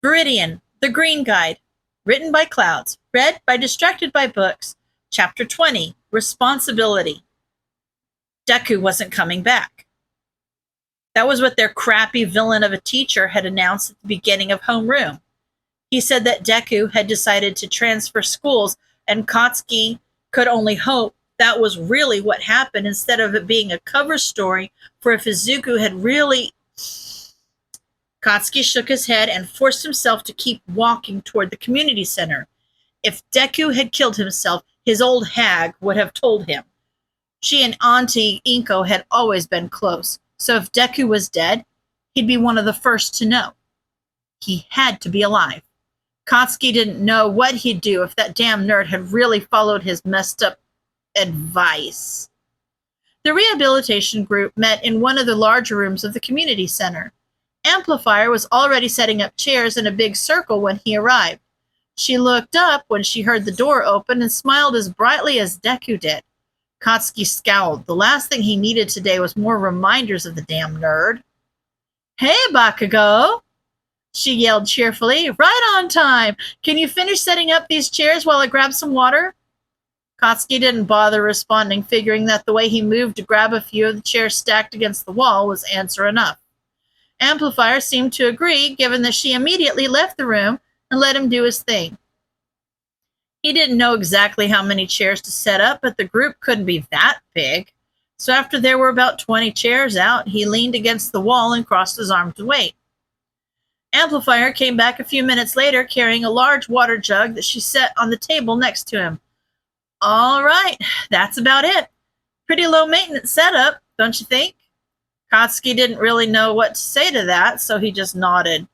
Viridian, The Green Guide, written by Clouds, read by Distracted by Books, Chapter 20, Responsibility. Deku wasn't coming back. That was what their crappy villain of a teacher had announced at the beginning of Homeroom. He said that Deku had decided to transfer schools, and Katsuki could only hope that was really what happened instead of it being a cover story for if Izuku had really. Katsuki shook his head and forced himself to keep walking toward the community center. If Deku had killed himself, his old hag would have told him. She and Auntie Inko had always been close, so if Deku was dead, he'd be one of the first to know. He had to be alive. Katsuki didn't know what he'd do if that damn nerd had really followed his messed up advice. The rehabilitation group met in one of the larger rooms of the community center. Amplifier was already setting up chairs in a big circle when he arrived. She looked up when she heard the door open and smiled as brightly as Deku did. Katsuki scowled. The last thing he needed today was more reminders of the damn nerd. "Hey, Bakugo!" she yelled cheerfully. "Right on time! Can you finish setting up these chairs while I grab some water?" Katsuki didn't bother responding, figuring that the way he moved to grab a few of the chairs stacked against the wall was answer enough. Amplifier seemed to agree, given that she immediately left the room and let him do his thing. He didn't know exactly how many chairs to set up, but the group couldn't be that big. So after there were about 20 chairs out, he leaned against the wall and crossed his arms to wait. Amplifier came back a few minutes later carrying a large water jug that she set on the table next to him. "All right, that's about it. Pretty low maintenance setup, don't you think?" Katsuki didn't really know what to say to that, so he just nodded.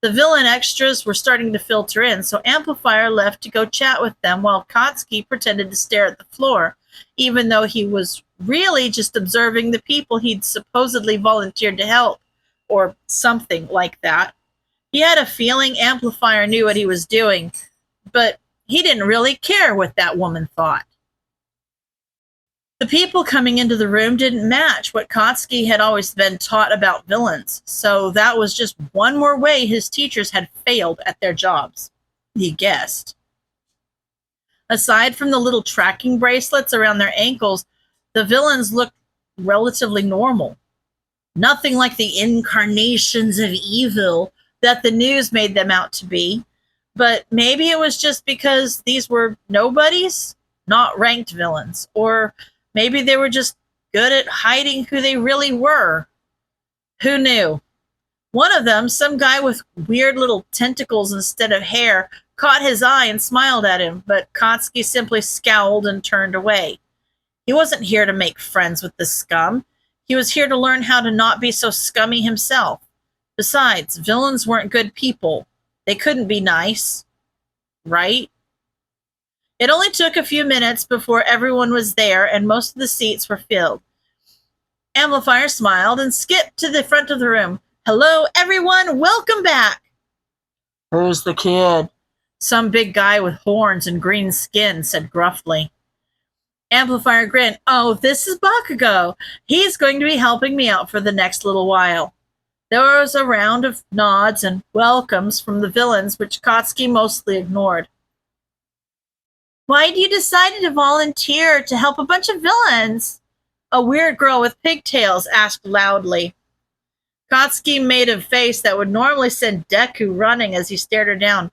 The villain extras were starting to filter in, so Amplifier left to go chat with them while Katsuki pretended to stare at the floor, even though he was really just observing the people he'd supposedly volunteered to help, or something like that. He had a feeling Amplifier knew what he was doing, but he didn't really care what that woman thought. The people coming into the room didn't match what Katsuki had always been taught about villains, so that was just one more way his teachers had failed at their jobs, he guessed. Aside from the little tracking bracelets around their ankles, the villains looked relatively normal. Nothing like the incarnations of evil that the news made them out to be, but maybe it was just because these were nobodies, not ranked villains, or maybe they were just good at hiding who they really were. Who knew? One of them, some guy with weird little tentacles instead of hair, caught his eye and smiled at him, but Katsuki simply scowled and turned away. He wasn't here to make friends with the scum. He was here to learn how to not be so scummy himself. Besides, villains weren't good people. They couldn't be nice. Right? It only took a few minutes before everyone was there and most of the seats were filled. Amplifier smiled and skipped to the front of the room. "Hello, everyone. Welcome back." "Who's the kid?" Some big guy with horns and green skin said gruffly. Amplifier grinned. "Oh, this is Bakugo. He's going to be helping me out for the next little while." There was a round of nods and welcomes from the villains, which Katsuki mostly ignored. "Why do you decide to volunteer to help a bunch of villains?" A weird girl with pigtails asked loudly. Katsuki made a face that would normally send Deku running as he stared her down.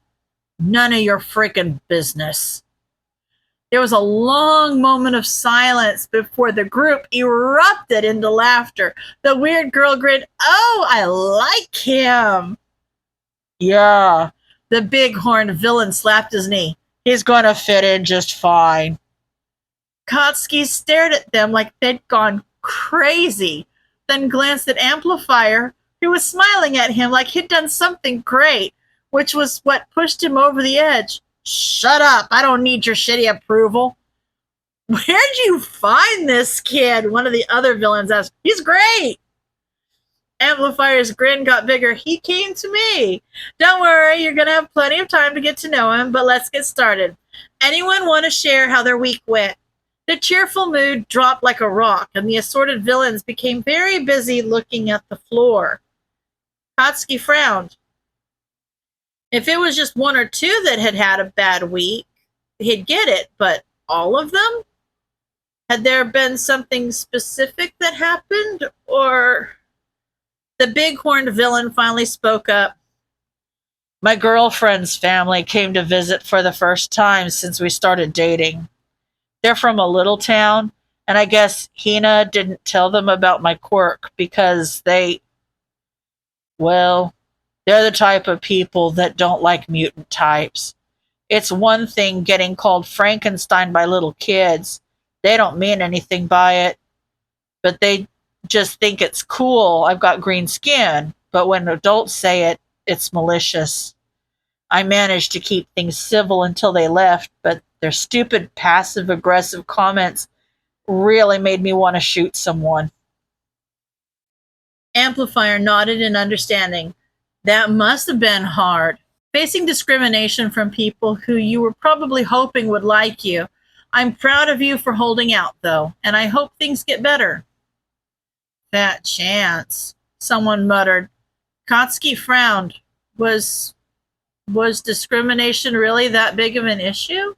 "None of your freaking business." There was a long moment of silence before the group erupted into laughter. The weird girl grinned. "Oh, I like him." "Yeah." The big-horned villain slapped his knee. "He's going to fit in just fine." Katsuki stared at them like they'd gone crazy, then glanced at Amplifier, who was smiling at him like he'd done something great, which was what pushed him over the edge. "Shut up, I don't need your shitty approval." "Where'd you find this kid?" one of the other villains asked. "He's great." Amplifier's grin got bigger. "He came to me. Don't worry, you're going to have plenty of time to get to know him, but let's get started. Anyone want to share how their week went?" The cheerful mood dropped like a rock, and the assorted villains became very busy looking at the floor. Katsuki frowned. If it was just one or two that had had a bad week, he'd get it, but all of them? Had there been something specific that happened, or... The bighorn villain finally spoke up. My girlfriend's family came to visit for the first time since we started dating. They're from a little town, and I guess Hina didn't tell them about my quirk because well, they're the type of people that don't like mutant types. It's one thing getting called Frankenstein by little kids. They don't mean anything by it, but they just think it's cool. I've got green skin, but when adults say it, it's malicious. I managed to keep things civil until they left, but their stupid passive aggressive comments really made me want to shoot someone. Amplifier nodded in understanding. That must have been hard. Facing discrimination from people who you were probably hoping would like you. I'm proud of you for holding out, though, and I hope things get better. Fat chance, someone muttered. Katsuki frowned. Was discrimination really that big of an issue?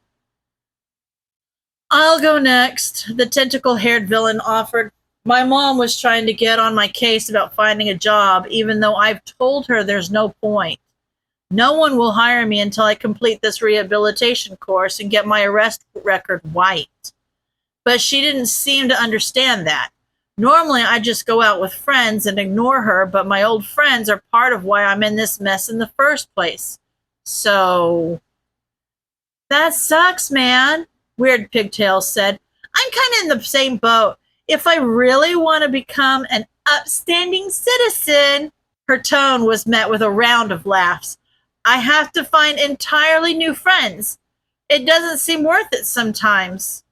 I'll go next, the tentacle-haired villain offered. My mom was trying to get on my case about finding a job, even though I've told her there's no point. No one will hire me until I complete this rehabilitation course and get my arrest record wiped. But she didn't seem to understand that. Normally, I just go out with friends and ignore her, but my old friends are part of why I'm in this mess in the first place. So... That sucks, man, Weird Pigtail said. I'm kind of in the same boat. If I really want to become an upstanding citizen... Her tone was met with a round of laughs. I have to find entirely new friends. It doesn't seem worth it sometimes.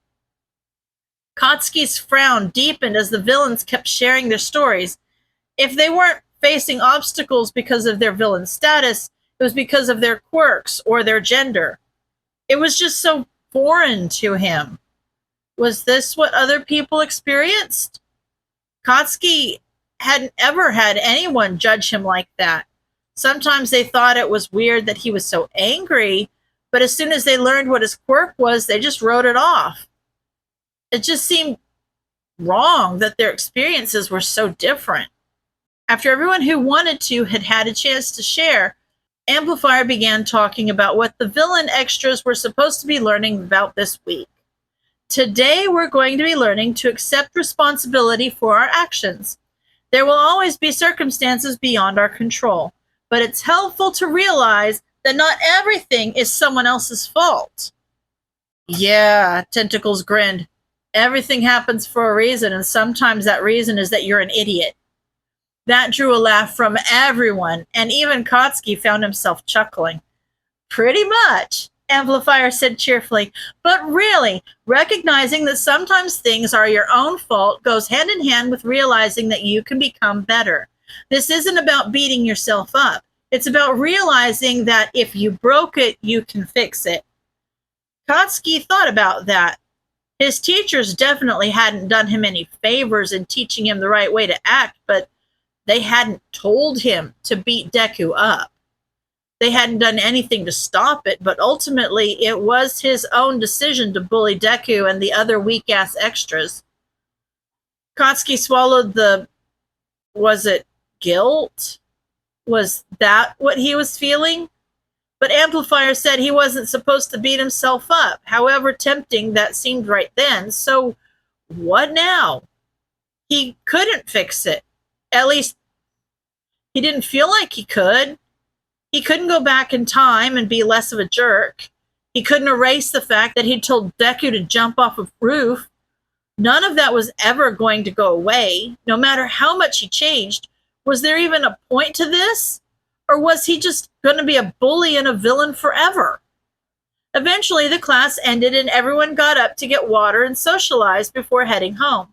Katsuki's frown deepened as the villains kept sharing their stories. If they weren't facing obstacles because of their villain status, it was because of their quirks or their gender. It was just so foreign to him. Was this what other people experienced? Katsuki hadn't ever had anyone judge him like that. Sometimes they thought it was weird that he was so angry, but as soon as they learned what his quirk was, they just wrote it off. It just seemed wrong that their experiences were so different. After everyone who wanted to had had a chance to share, Amplifier began talking about what the villain extras were supposed to be learning about this week. Today, we're going to be learning to accept responsibility for our actions. There will always be circumstances beyond our control, but it's helpful to realize that not everything is someone else's fault. Yeah, Tentacles grinned. Everything happens for a reason, and sometimes that reason is that you're an idiot. That drew a laugh from everyone, and even Katsuki found himself chuckling. Pretty much, Amplifier said cheerfully, but really, recognizing that sometimes things are your own fault goes hand in hand with realizing that you can become better. This isn't about beating yourself up. It's about realizing that if you broke it, you can fix it. Katsuki thought about that. His teachers definitely hadn't done him any favors in teaching him the right way to act, but they hadn't told him to beat Deku up. They hadn't done anything to stop it, but ultimately it was his own decision to bully Deku and the other weak-ass extras. Katsuki swallowed the... Was it guilt? Was that what he was feeling? But Amplifier said he wasn't supposed to beat himself up, however tempting that seemed right then. So what now? He couldn't fix it. At least, he didn't feel like he could. He couldn't go back in time and be less of a jerk. He couldn't erase the fact that he'd told Deku to jump off a roof. None of that was ever going to go away, no matter how much he changed. Was there even a point to this? Or was he just going to be a bully and a villain forever? Eventually, the class ended and everyone got up to get water and socialize before heading home.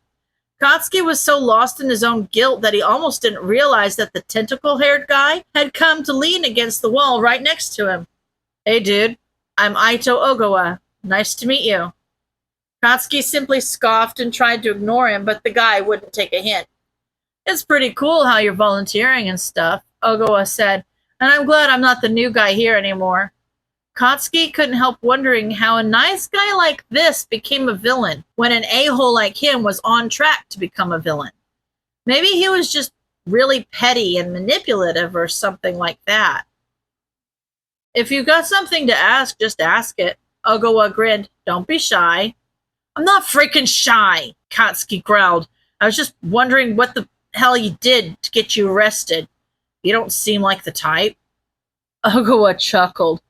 Katsuki was so lost in his own guilt that he almost didn't realize that the tentacle-haired guy had come to lean against the wall right next to him. Hey, dude, I'm Aito Ogawa. Nice to meet you. Katsuki simply scoffed and tried to ignore him, but the guy wouldn't take a hint. It's pretty cool how you're volunteering and stuff, Ogawa said. And I'm glad I'm not the new guy here anymore. Katsuki couldn't help wondering how a nice guy like this became a villain when an a-hole like him was on track to become a villain. Maybe he was just really petty and manipulative or something like that. If you got something to ask, just ask it. Ogawa grinned. Don't be shy. I'm not freaking shy, Katsuki growled. I was just wondering what the hell you did to get you arrested. You don't seem like the type. Ogawa chuckled.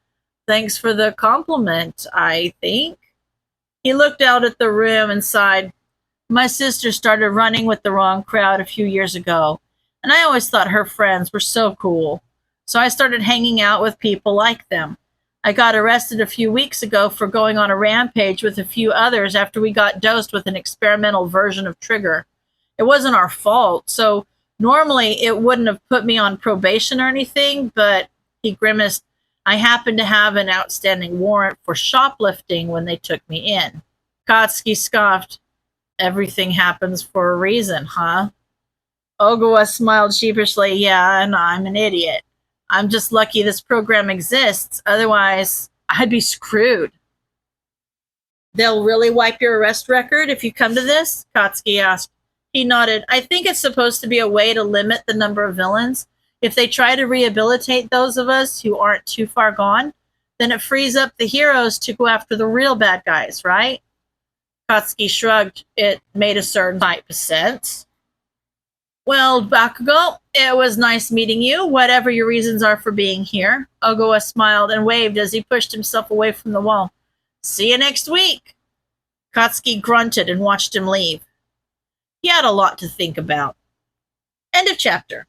Thanks for the compliment, I think. He looked out at the room and sighed. My sister started running with the wrong crowd a few years ago, and I always thought her friends were so cool. So I started hanging out with people like them. I got arrested a few weeks ago for going on a rampage with a few others after we got dosed with an experimental version of Trigger. It wasn't our fault, so normally it wouldn't have put me on probation or anything, but he grimaced. I happened to have an outstanding warrant for shoplifting when they took me in. Katsuki scoffed. Everything happens for a reason, huh? Ogawa smiled sheepishly. Yeah, and I'm an idiot. I'm just lucky this program exists. Otherwise, I'd be screwed. They'll really wipe your arrest record if you come to this? Katsuki asked. He nodded. I think it's supposed to be a way to limit the number of villains. If they try to rehabilitate those of us who aren't too far gone, then it frees up the heroes to go after the real bad guys, right? Katsuki shrugged. It made a certain type of sense. Well, Bakugo, it was nice meeting you, whatever your reasons are for being here. Ogawa smiled and waved as he pushed himself away from the wall. See you next week. Katsuki grunted and watched him leave. He had a lot to think about. End of chapter.